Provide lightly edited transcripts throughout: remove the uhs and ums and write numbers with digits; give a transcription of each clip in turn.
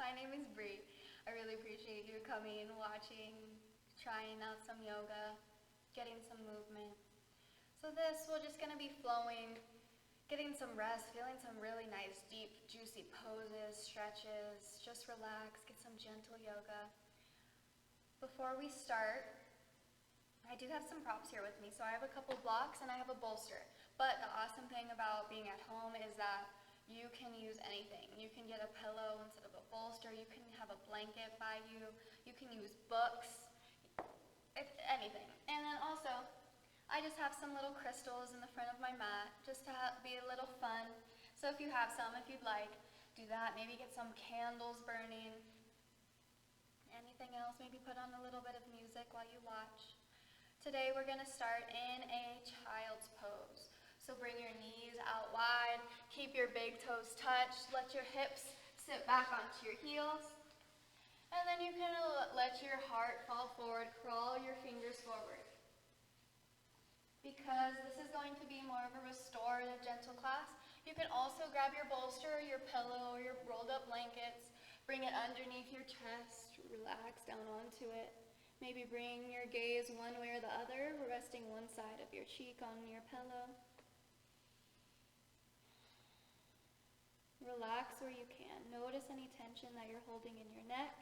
My name is Brie. I really appreciate you coming, watching, trying out some yoga, getting some movement. So we're just gonna be flowing, getting some rest, feeling some really nice, deep, juicy poses, stretches. Just relax, get some gentle yoga. Before we start, I do have some props here with me. So I have a couple blocks and I have a bolster. But the awesome thing about being at home is that you can use anything. You can get a pillow instead of a bolster. You can have a blanket by you. You can use books, anything. And then also, I just have some little crystals in the front of my mat just to be a little fun. So if you have some, if you'd like, do that. Maybe get some candles burning. Anything else, maybe put on a little bit of music while you watch. Today we're going to start in a child's pose. So bring your knees out wide, keep your big toes touched, let your hips sit back onto your heels. And then you can let your heart fall forward, crawl your fingers forward. Because this is going to be more of a restorative gentle class, you can also grab your bolster or your pillow or your rolled up blankets, bring it underneath your chest, relax down onto it. Maybe bring your gaze one way or the other, resting one side of your cheek on your pillow. Relax where you can. Notice any tension that you're holding in your neck,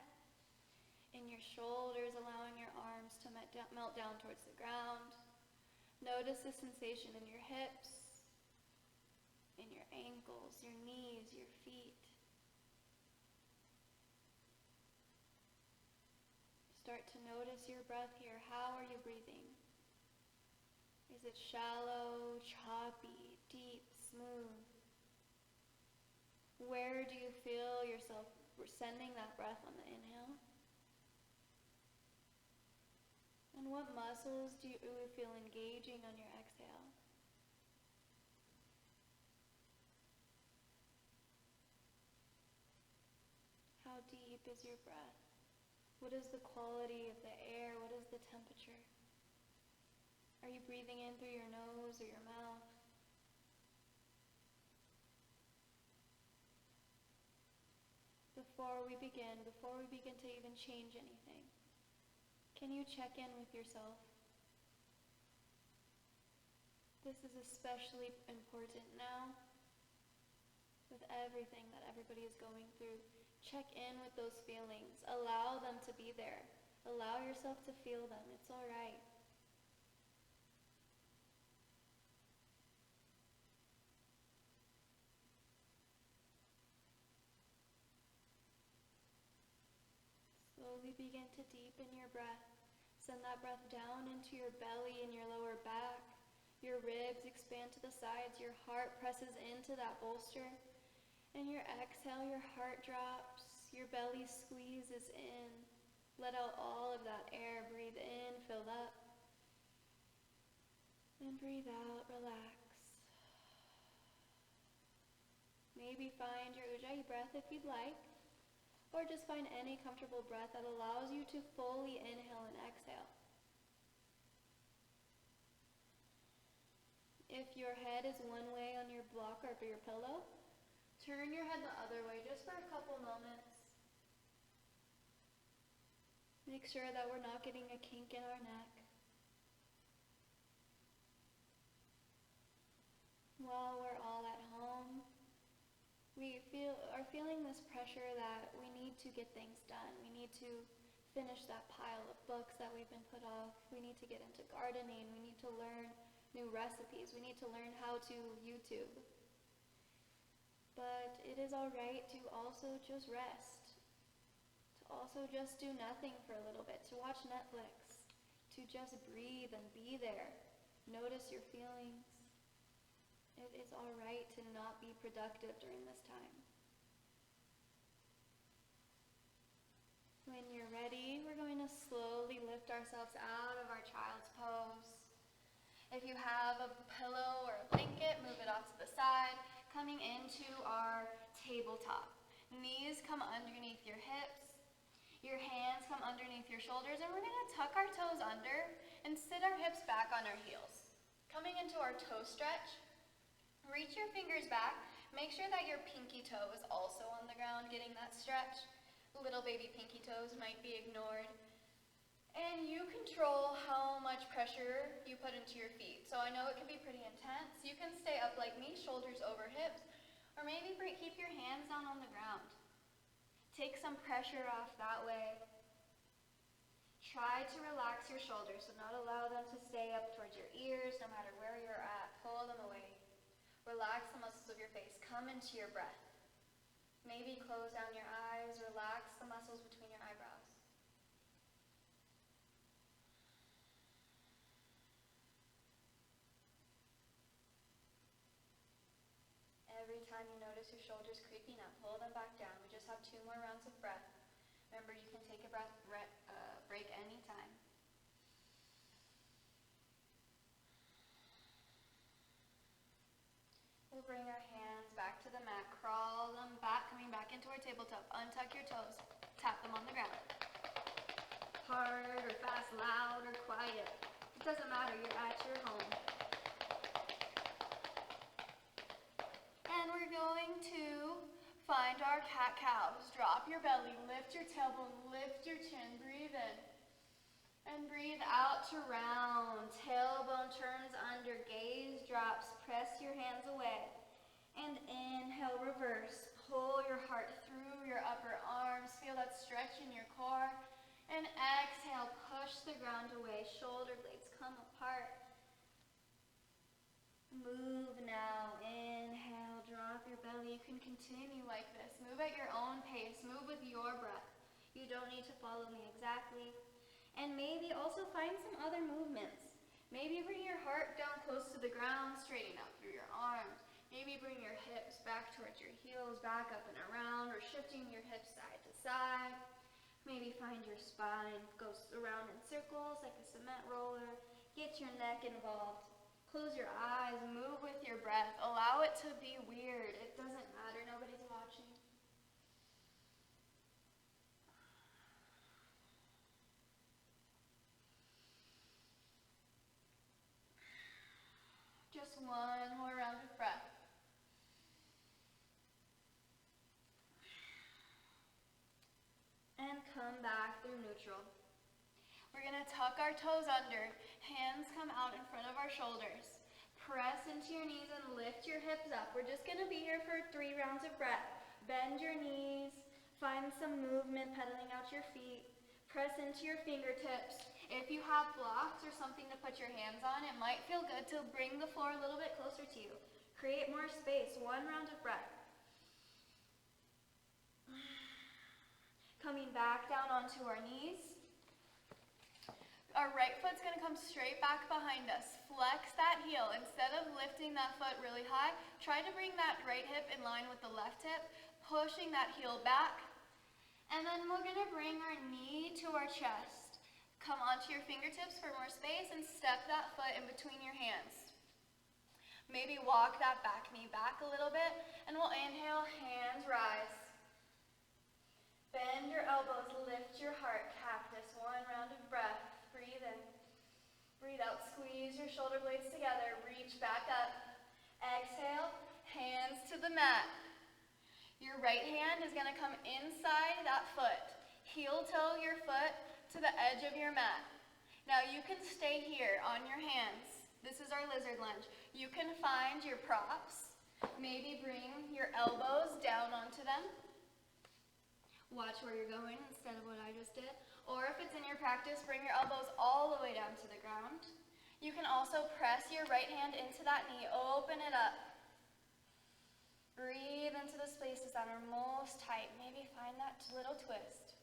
in your shoulders, allowing your arms to melt down towards the ground. Notice the sensation in your hips, in your ankles, your knees, your feet. Start to notice your breath here. How are you breathing? Is it shallow, choppy, deep, smooth? Where do you feel yourself sending that breath on the inhale? And what muscles do you feel engaging on your exhale? How deep is your breath? What is the quality of the air? What is the temperature? Are you breathing in through your nose or your mouth? Before we begin to even change anything, can you check in with yourself? This is especially important now with everything that everybody is going through. Check in with those feelings. Allow them to be there. Allow yourself to feel them. It's all right. Slowly begin to deepen your breath. Send that breath down into your belly and your lower back. Your ribs expand to the sides. Your heart presses into that bolster. And your exhale, your heart drops. Your belly squeezes in. Let out all of that air. Breathe in, fill up. And breathe out, relax. Maybe find your Ujjayi breath if you'd like. Or just find any comfortable breath that allows you to fully inhale and exhale. If your head is one way on your block or your pillow, turn your head the other way just for a couple moments. Make sure that we're not getting a kink in our neck. While we're all at home, we are feeling this pressure that we need to get things done. We need to finish that pile of books that we've been put off. We need to get into gardening. We need to learn new recipes. We need to learn how to YouTube. But it is all right to also just rest. To also just do nothing for a little bit. To watch Netflix. To just breathe and be there. Notice your feelings. It is all right to not be productive during this time. When you're ready, we're going to slowly lift ourselves out of our child's pose. If you have a pillow or a blanket, move it off to the side, coming into our tabletop. Knees come underneath your hips. Your hands come underneath your shoulders, and we're going to tuck our toes under and sit our hips back on our heels. Coming into our toe stretch. Reach your fingers back. Make sure that your pinky toe is also on the ground, getting that stretch. Little baby pinky toes might be ignored. And you control how much pressure you put into your feet. So I know it can be pretty intense. You can stay up like me, shoulders over hips, or maybe keep your hands down on the ground. Take some pressure off that way. Try to relax your shoulders, so not allow them to stay up towards your ears, no matter where you're at. Pull them away. Relax the muscles of your face. Come into your breath. Maybe close down your eyes. Relax the muscles between your eyebrows. Every time you notice your shoulders creeping up, pull them back down. We just have 2 more rounds of breath. Remember, you can take a break anytime. We'll bring our hands back to the mat, crawl them back, coming back into our tabletop. Untuck your toes, tap them on the ground. Hard or fast, loud or quiet. It doesn't matter, you're at your home. And we're going to find our cat-cows. Drop your belly, lift your tailbone, lift your chin, breathe in. And breathe out to round. Tailbone turns under, gaze drops, press your hands away. And inhale, reverse. Pull your heart through your upper arms. Feel that stretch in your core. And exhale, push the ground away. Shoulder blades come apart. Move now. Inhale, drop your belly. You can continue like this. Move at your own pace. Move with your breath. You don't need to follow me exactly. And maybe also find some other movements. Maybe bring your heart down close to the ground, straighten out through your arms. Maybe bring your hips back towards your heels, back up and around, or shifting your hips side to side. Maybe find your spine goes around in circles like a cement roller. Get your neck involved. Close your eyes, move with your breath. Allow it to be weird. It doesn't matter, nobody's watching. Just one more round of breath. And come back through neutral. We're going to tuck our toes under. Hands come out in front of our shoulders. Press into your knees and lift your hips up. We're just going to be here for 3 rounds of breath. Bend your knees. Find some movement, pedaling out your feet. Press into your fingertips. If you have blocks or something to put your hands on, it might feel good to bring the floor a little bit closer to you. Create more space. 1 round of breath. Coming back down onto our knees. Our right foot's going to come straight back behind us. Flex that heel. Instead of lifting that foot really high, try to bring that right hip in line with the left hip, pushing that heel back. And then we're going to bring our knee to our chest. Come onto your fingertips for more space and step that foot in between your hands. Maybe walk that back knee back a little bit, and we'll inhale, hands rise. Bend your elbows, lift your heart, cactus. 1 round of breath. Breathe in. Breathe out, squeeze your shoulder blades together. Reach back up. Exhale, hands to the mat. Your right hand is going to come inside that foot. Heel toe your foot to the edge of your mat. Now you can stay here on your hands. This is our lizard lunge. You can find your props. Maybe bring your elbows down onto them. Watch where you're going instead of what I just did. Or if it's in your practice, bring your elbows all the way down to the ground. You can also press your right hand into that knee. Open it up. Breathe into the spaces that are most tight. Maybe find that little twist.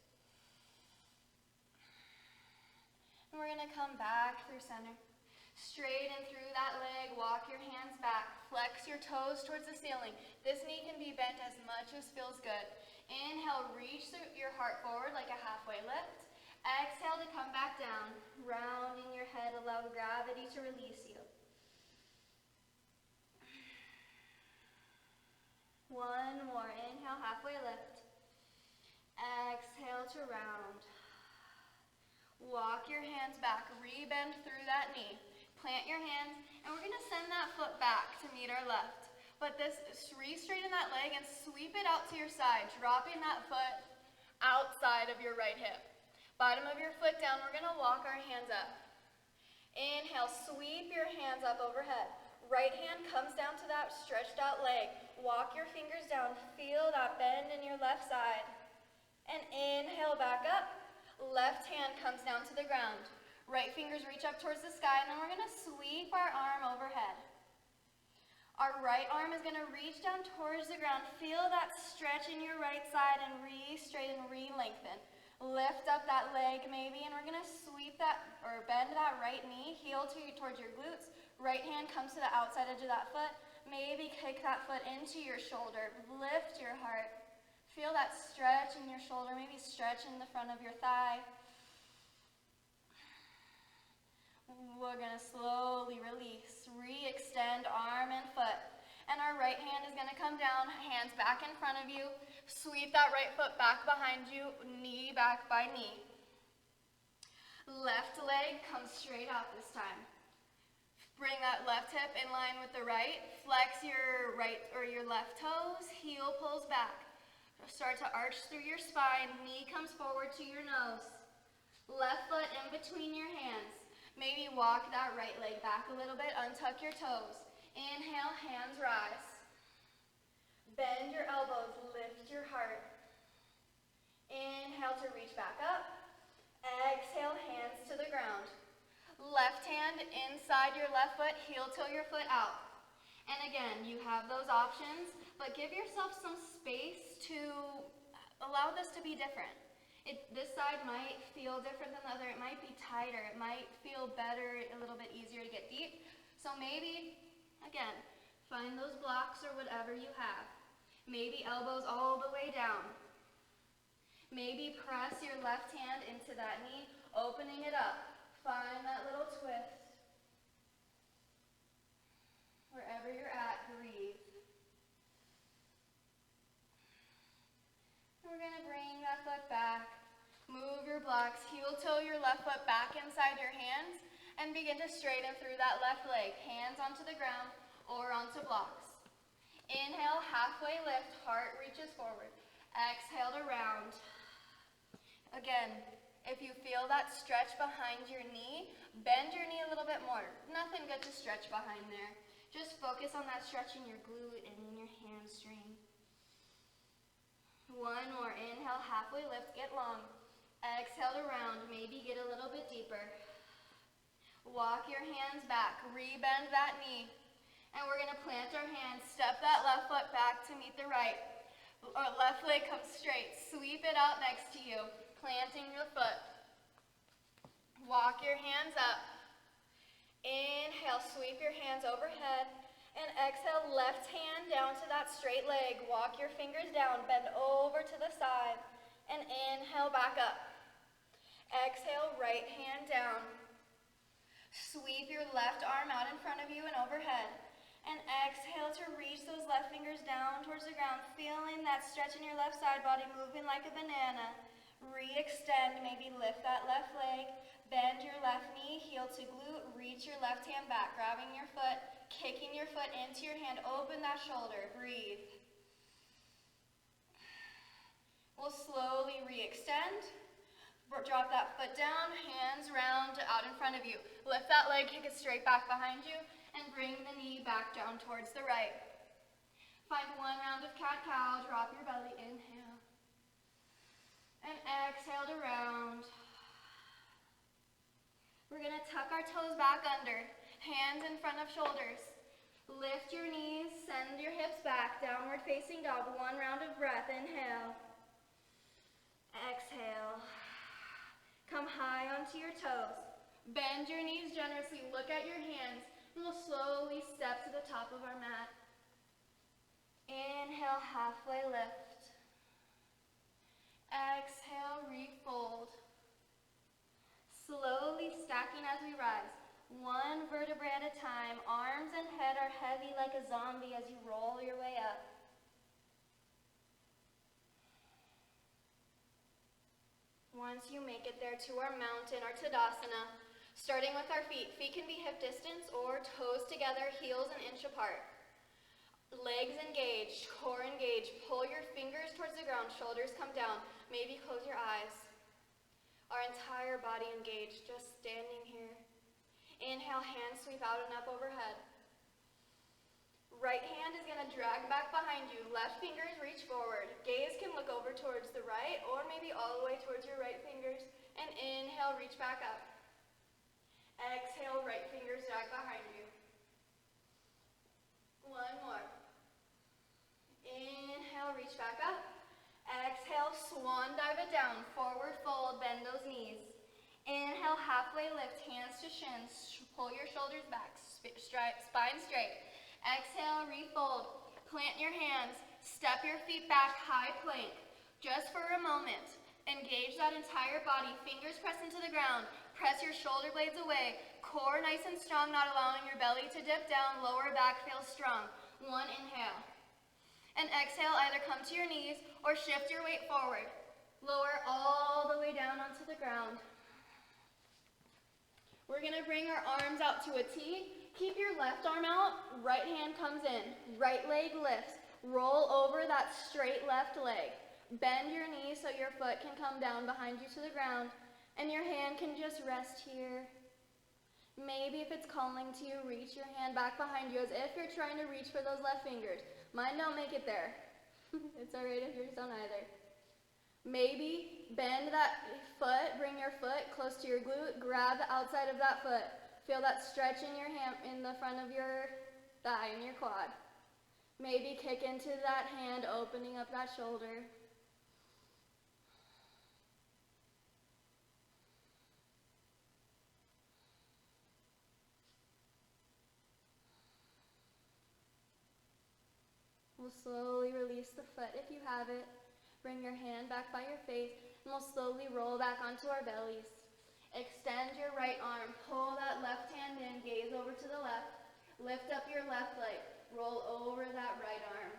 And we're going to come back through center. Straighten through that leg. Walk your hands back. Flex your toes towards the ceiling. This knee can be bent as much as feels good. Inhale, reach your heart forward like a halfway lift. Exhale to come back down. Rounding your head, allow gravity to release you. 1 more. Inhale, halfway lift. Exhale to round. Walk your hands back. Rebend through that knee. Plant your hands, and we're going to send that foot back to meet our left. But re-straighten that leg and sweep it out to your side, dropping that foot, outside of your right hip. Bottom of your foot down, we're gonna walk our hands up. Inhale, sweep your hands up overhead. Right hand comes down to that stretched out leg. Walk your fingers down, feel that bend in your left side. And inhale back up. Left hand comes down to the ground. Right fingers reach up towards the sky, and then we're gonna sweep our arm overhead. Our right arm is gonna reach down towards the ground. Feel that stretch in your right side and re-straighten, re-lengthen. Lift up that leg maybe, and we're gonna sweep that, or bend that right knee, heel towards your glutes. Right hand comes to the outside edge of that foot. Maybe kick that foot into your shoulder. Lift your heart. Feel that stretch in your shoulder, maybe stretch in the front of your thigh. We're gonna slowly release, re-extend arm and foot. And our right hand is gonna come down, hands back in front of you. Sweep that right foot back behind you, knee back by knee. Left leg comes straight out this time. Bring that left hip in line with the right. Flex your right or your left toes, heel pulls back. Start to arch through your spine, knee comes forward to your nose. Left foot in between your hands. Maybe walk that right leg back a little bit, untuck your toes. Inhale, hands rise. Bend your elbows, lift your heart. Inhale to reach back up. Exhale, hands to the ground. Left hand inside your left foot, heel toe your foot out. And again, you have those options, but give yourself some space to allow this to be different. This side might feel different than the other. It might be tighter. It might feel better, a little bit easier to get deep. So maybe, again, find those blocks or whatever you have. Maybe elbows all the way down. Maybe press your left hand into that knee, opening it up. Find that little twist. Wherever you're at, breathe. And we're going to bring that foot back. Move your blocks, heel toe your left foot back inside your hands, and begin to straighten through that left leg. Hands onto the ground or onto blocks. Inhale, halfway lift, heart reaches forward. Exhale to round. Again, if you feel that stretch behind your knee, bend your knee a little bit more. Nothing good to stretch behind there. Just focus on that stretch in your glute and in your hamstring. One more. Inhale, halfway lift, get long. Exhale to round, maybe get a little bit deeper. Walk your hands back, re-bend that knee. And we're gonna plant our hands, step that left foot back to meet the right. Or left leg comes straight, sweep it out next to you, planting your foot. Walk your hands up. Inhale, sweep your hands overhead. And exhale, left hand down to that straight leg. Walk your fingers down, bend over to the side. And inhale, back up. Exhale, right hand down. Sweep your left arm out in front of you and overhead. And exhale to reach those left fingers down towards the ground, feeling that stretch in your left side body, moving like a banana. Re-extend, maybe lift that left leg. Bend your left knee, heel to glute, reach your left hand back, grabbing your foot, kicking your foot into your hand, open that shoulder, breathe. We'll slowly re-extend. Drop that foot down, hands round out in front of you. Lift that leg, kick it straight back behind you, and bring the knee back down towards the right. Find one round of cat-cow, drop your belly, inhale. And exhale to round. We're gonna tuck our toes back under, hands in front of shoulders. Lift your knees, send your hips back, downward facing dog. One round of breath, inhale. Exhale. Come high onto your toes. Bend your knees generously, look at your hands, and we'll slowly step to the top of our mat. Inhale, halfway lift. Exhale, refold. Slowly stacking as we rise. One vertebrae at a time. Arms and head are heavy like a zombie as you roll your way up. Once you make it there to our mountain, our Tadasana, starting with our feet. Feet can be hip distance or toes together, heels an inch apart. Legs engaged, core engaged. Pull your fingers towards the ground, shoulders come down. Maybe close your eyes. Our entire body engaged, just standing here. Inhale, hands sweep out and up overhead. Right hand is going to drag back behind you. Left fingers reach forward. Gaze can look over towards the right or maybe all the way towards your right fingers. And inhale, reach back up. Exhale, right fingers drag behind you. One more. Inhale, reach back up. Exhale, swan dive it down. Forward fold, bend those knees. Inhale, halfway lift, hands to shins. Pull your shoulders back, spine straight. Exhale, refold. Plant your hands. Step your feet back, high plank. Just for a moment. Engage that entire body. Fingers press into the ground. Press your shoulder blades away. Core nice and strong, not allowing your belly to dip down. Lower back feels strong. One inhale. And exhale, either come to your knees or shift your weight forward. Lower all the way down onto the ground. We're going to bring our arms out to a T. Keep your left arm out, right hand comes in. Right leg lifts. Roll over that straight left leg. Bend your knees so your foot can come down behind you to the ground. And your hand can just rest here. Maybe if it's calling to you, reach your hand back behind you as if you're trying to reach for those left fingers. Mine don't make it there. It's alright if yours don't either. Maybe bend that foot, bring your foot close to your glute, grab the outside of that foot. Feel that stretch in your hand, in the front of your thigh, in your quad. Maybe kick into that hand, opening up that shoulder. We'll slowly release the foot if you have it. Bring your hand back by your face, and we'll slowly roll back onto our bellies. Extend your right arm, pull that left hand in, gaze over to the left. Lift up your left leg, roll over that right arm.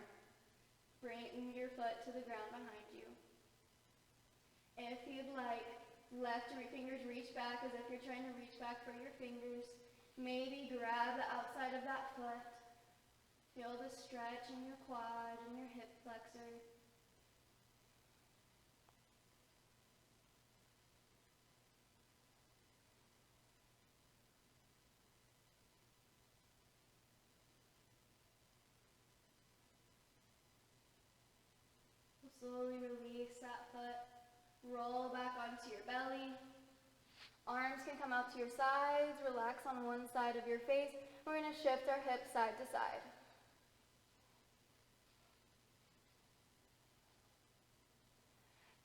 Bring your foot to the ground behind you. If you'd like, left fingers reach back as if you're trying to reach back for your fingers. Maybe grab the outside of that foot. Feel the stretch in your quad and your hip flexor. Slowly release that foot. Roll back onto your belly. Arms can come out to your sides. Relax on one side of your face. We're going to shift our hips side to side.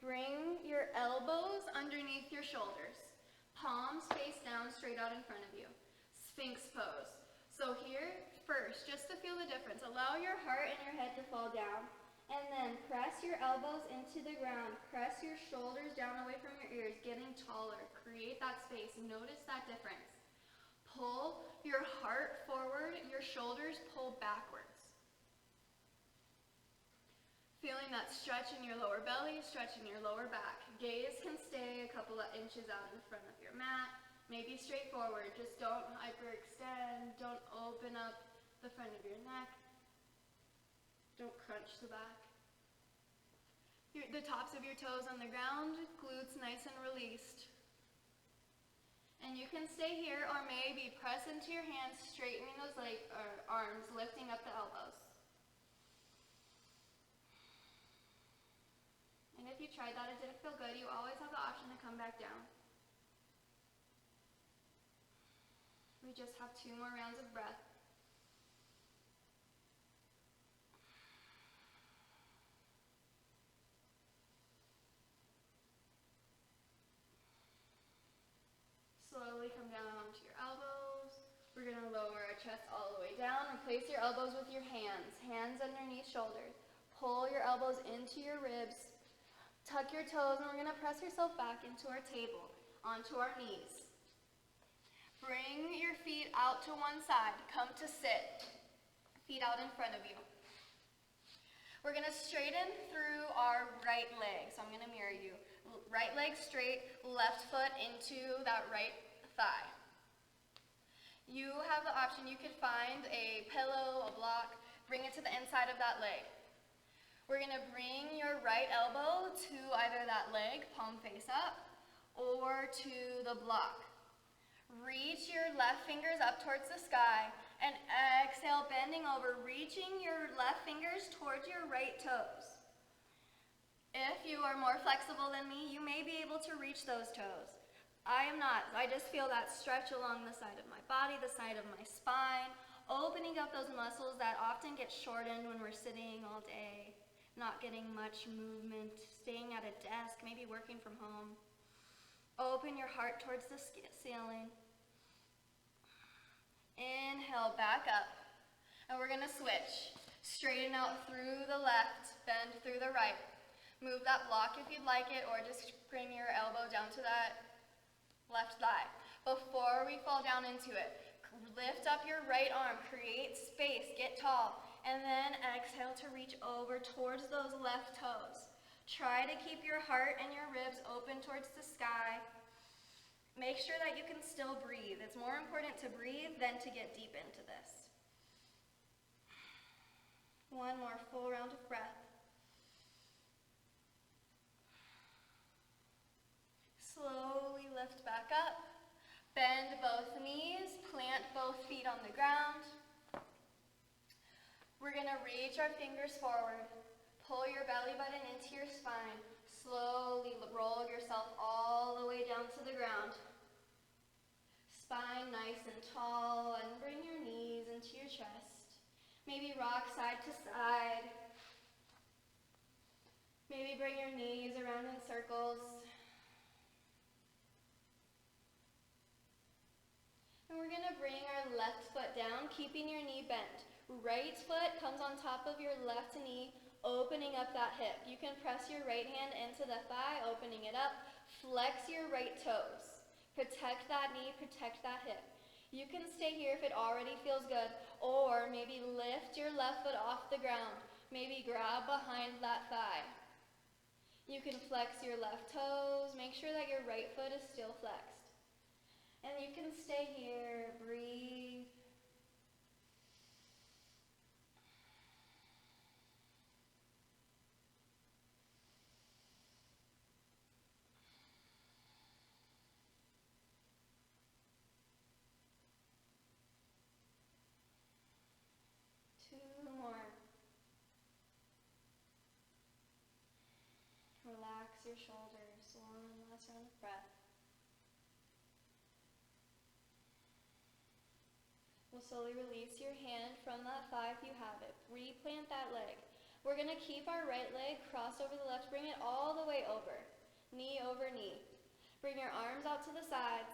Bring your elbows underneath your shoulders. Palms face down, straight out in front of you. Sphinx pose. So here, first, just to feel the difference, allow your heart and your head to fall down. And then press your elbows into the ground. Press your shoulders down away from your ears, getting taller. Create that space. Notice that difference. Pull your heart forward, your shoulders pull backwards. Feeling that stretch in your lower belly, stretch in your lower back. Gaze can stay a couple of inches out in front of your mat. Maybe straight forward. Just don't hyperextend. Don't open up the front of your neck. Don't crunch the back. The tops of your toes on the ground, glutes nice and released. And you can stay here or maybe press into your hands, straightening those arms, lifting up the elbows. And if you tried that, it didn't feel good, you always have the option to come back down. We just have 2 more rounds of breath. Slowly come down onto your elbows. We're going to lower our chest all the way down and place your elbows with your hands. Hands underneath shoulders. Pull your elbows into your ribs. Tuck your toes, and we're going to press yourself back into our table, onto our knees. Bring your feet out to one side. Come to sit. Feet out in front of you. We're going to straighten through our right leg. So I'm going to mirror you. Right leg straight, left foot into that right thigh. You have the option, you could find a pillow, a block, Bring it to the inside of that leg. We're gonna bring your right elbow to either that leg, palm face up, or to the block. Reach your left fingers up towards the sky and exhale, bending over, reaching your left fingers towards your right toes. If you are more flexible than me, you may be able to reach those toes. I am not. I just feel that stretch along the side of my body, the side of my spine, opening up those muscles that often get shortened when we're sitting all day, not getting much movement, staying at a desk, maybe working from home. Open your heart towards the ceiling. Inhale, back up. And we're gonna switch. Straighten out through the left, bend through the right. Move that block if you'd like it, or just bring your elbow down to that left thigh. Before we fall down into it, lift up your right arm, create space, get tall, and then exhale to reach over towards those left toes. Try to keep your heart and your ribs open towards the sky. Make sure that you can still breathe. It's more important to breathe than to get deep into this. One more full round of breath. Slowly lift back up. Bend both knees, plant both feet on the ground. We're gonna reach our fingers forward. Pull your belly button into your spine. Slowly roll yourself all the way down to the ground. Spine nice and tall, and bring your knees into your chest. Maybe rock side to side. Maybe bring your knees around in circles. And we're gonna bring our left foot down, keeping your knee bent. Right foot comes on top of your left knee, opening up that hip. You can press your right hand into the thigh, opening it up. Flex your right toes. Protect that knee, protect that hip. You can stay here if it already feels good, or maybe lift your left foot off the ground. Maybe grab behind that thigh. You can flex your left toes. Make sure that your right foot is still flexed. And you can stay here, breathe. Two more. Relax your shoulders. One last round of breath. We'll slowly release your hand from that thigh if you have it. Replant that leg. We're going to keep our right leg crossed over the left. Bring it all the way over. Knee over knee. Bring your arms out to the sides.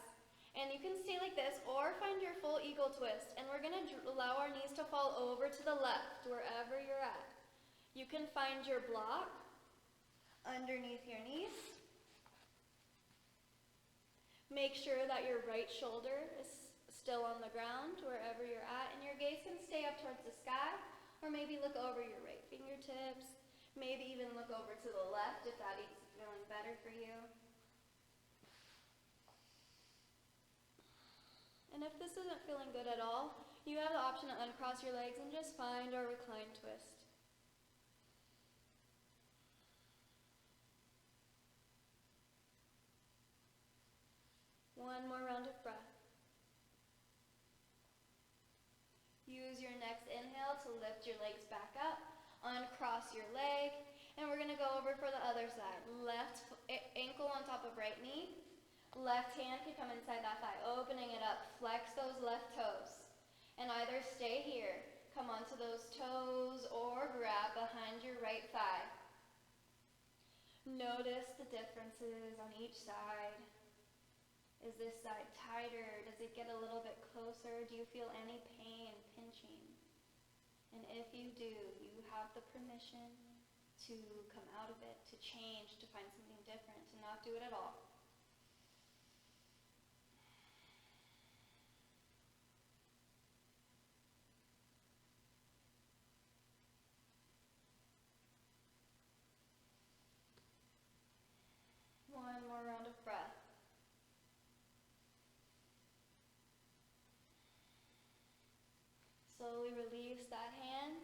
And you can stay like this or find your full eagle twist. And we're going to allow our knees to fall over to the left, wherever you're at. You can find your block underneath your knees. Make sure that your right shoulder is still on the ground, wherever you're at, and your gaze can stay up towards the sky, or maybe look over your right fingertips, maybe even look over to the left if that is feeling better for you. And if this isn't feeling good at all, you have the option to uncross your legs and just find our recline twist. One more round of breath. Use your next inhale to lift your legs back up, uncross your leg, and we're going to go over for the other side. Left ankle on top of right knee. Left hand can come inside that thigh, opening it up. Flex those left toes. And either stay here, come onto those toes, or grab behind your right thigh. Notice the differences on each side. Is this side tighter? Does it get a little bit closer? Do you feel any pain, pinching? And if you do, you have the permission to come out of it, to change, to find something different, to not do it at all. One more round of breath. Slowly release that hand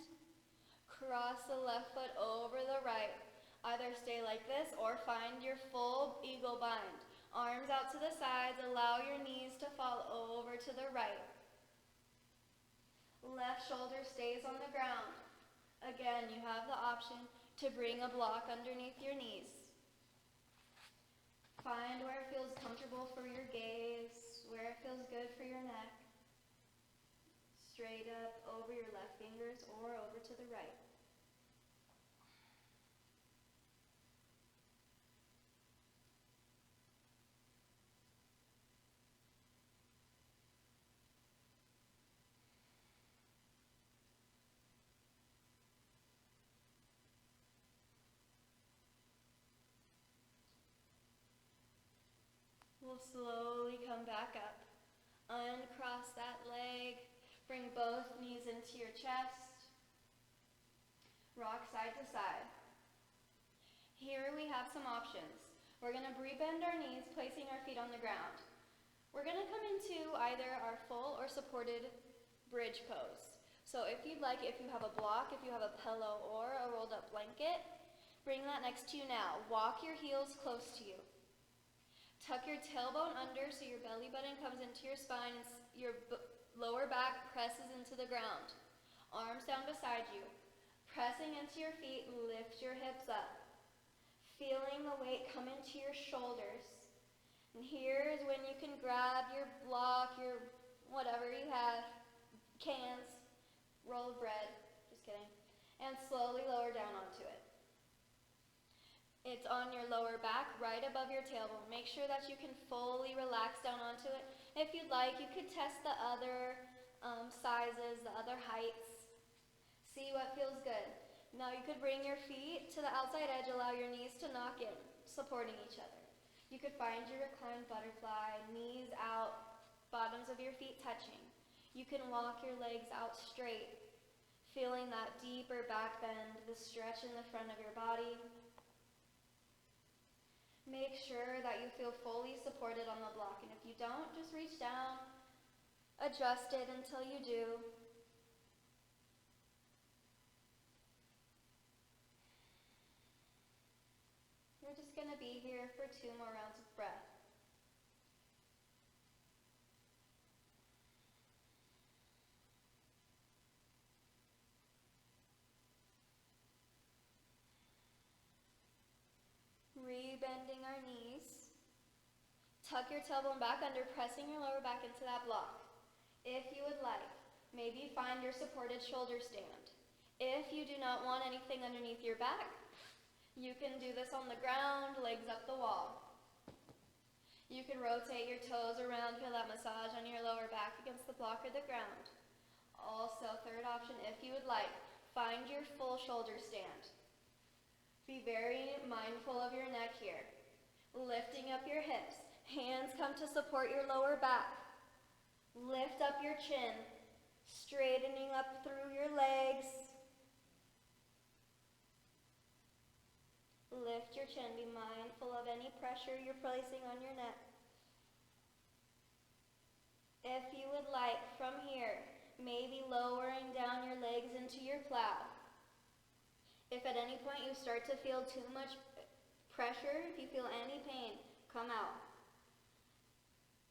Cross the left foot over the right. Either stay like this or find your full eagle bind. Arms out to the sides, allow your knees to fall over to the right. Left shoulder stays on the ground. Again, you have the option to bring a block underneath your knees. Find where it feels comfortable for your gaze, where it feels good for your neck. Straight up over your left fingers or over to the right. We'll slowly come back up. Uncross that leg. Bring both knees into your chest. Rock side to side. Here we have some options. We're going to Brie bend our knees, placing our feet on the ground. We're going to come into either our full or supported bridge pose. So if you'd like, if you have a block, if you have a pillow or a rolled up blanket, bring that next to you now. Walk your heels close to you. Tuck your tailbone under so your belly button comes into your spine and your lower back presses into the ground. Arms down beside you. Pressing into your feet, lift your hips up. Feeling the weight come into your shoulders. And here is when you can grab your block, your whatever you have, cans, roll of bread, just kidding, and slowly lower down onto it. It's on your lower back, right above your tailbone. Make sure that you can fully relax down onto it. If you'd like, you could test the other sizes, the other heights. See what feels good. Now you could bring your feet to the outside edge, allow your knees to knock in, supporting each other. You could find your reclined butterfly, knees out, bottoms of your feet touching. You can walk your legs out straight, feeling that deeper back bend, the stretch in the front of your body. Make sure that you feel fully supported on the block, and if you don't, just reach down, adjust it until you do. We're just going to be here for 2 more rounds of breath. Rebending our knees. Tuck your tailbone back under, pressing your lower back into that block. If you would like, maybe find your supported shoulder stand. If you do not want anything underneath your back, you can do this on the ground, legs up the wall. You can rotate your toes around, feel that massage on your lower back against the block or the ground. Also, third option, if you would like, find your full shoulder stand. Be very mindful of your neck here. Lifting up your hips. Hands come to support your lower back. Lift up your chin. Straightening up through your legs. Lift your chin. Be mindful of any pressure you're placing on your neck. If you would like, from here, maybe lowering down your legs into your plow. If at any point you start to feel too much pressure, if you feel any pain, come out.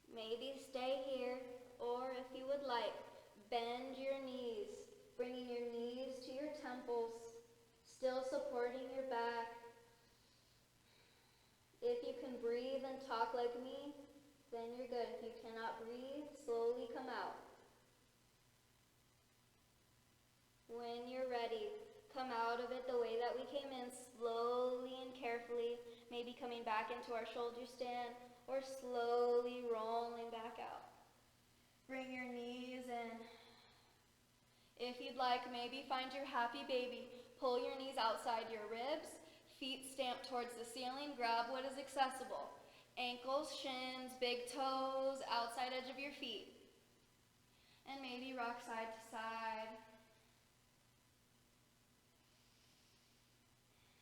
Maybe stay here, or if you would like, bend your knees, bringing your knees to your temples, still supporting your back. If you can breathe and talk like me, then you're good. If you cannot breathe, slowly come out. When you're ready, come out of it the way that we came in, slowly and carefully, maybe coming back into our shoulder stand or slowly rolling back out. Bring your knees in. If you'd like, maybe find your happy baby. Pull your knees outside your ribs, feet stamped towards the ceiling, grab what is accessible. Ankles, shins, big toes, outside edge of your feet. And maybe rock side to side.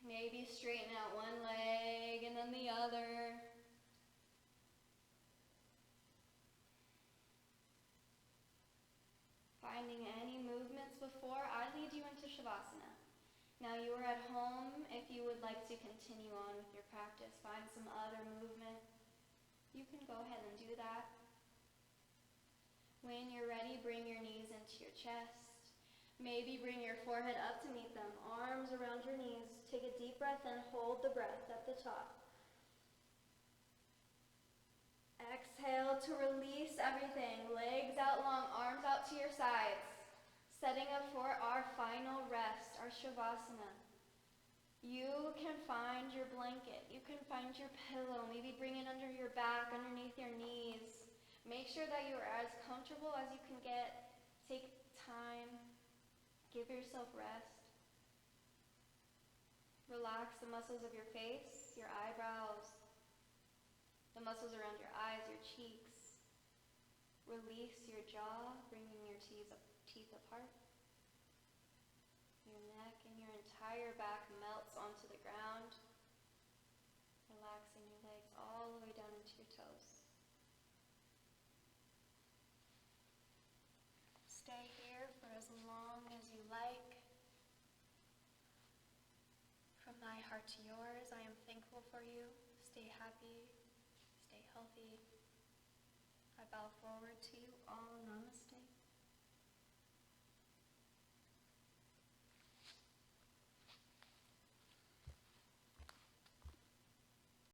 Maybe straighten out one leg and then the other. Finding any movements before I lead you into Shavasana. Now you are at home. If you would like to continue on with your practice, find some other movement, you can go ahead and do that. When you're ready, bring your knees into your chest. Maybe bring your forehead up to meet them, arms around your knees. Take a deep breath in, hold the breath at the top. Exhale to release everything. Legs out long, arms out to your sides. Setting up for our final rest, our Shavasana. You can find your blanket. You can find your pillow. Maybe bring it under your back, underneath your knees. Make sure that you are as comfortable as you can get. Take time. Give yourself rest. Relax the muscles of your face, your eyebrows, the muscles around your eyes, your cheeks. Release your jaw, bringing your teeth apart. Your neck and your entire back melts onto the ground. Relaxing your legs all the way down into your toes. Stay here for as long as you like. From my heart to yours, I am thankful for you. Stay happy. Stay healthy. I bow forward to you all. Namaste.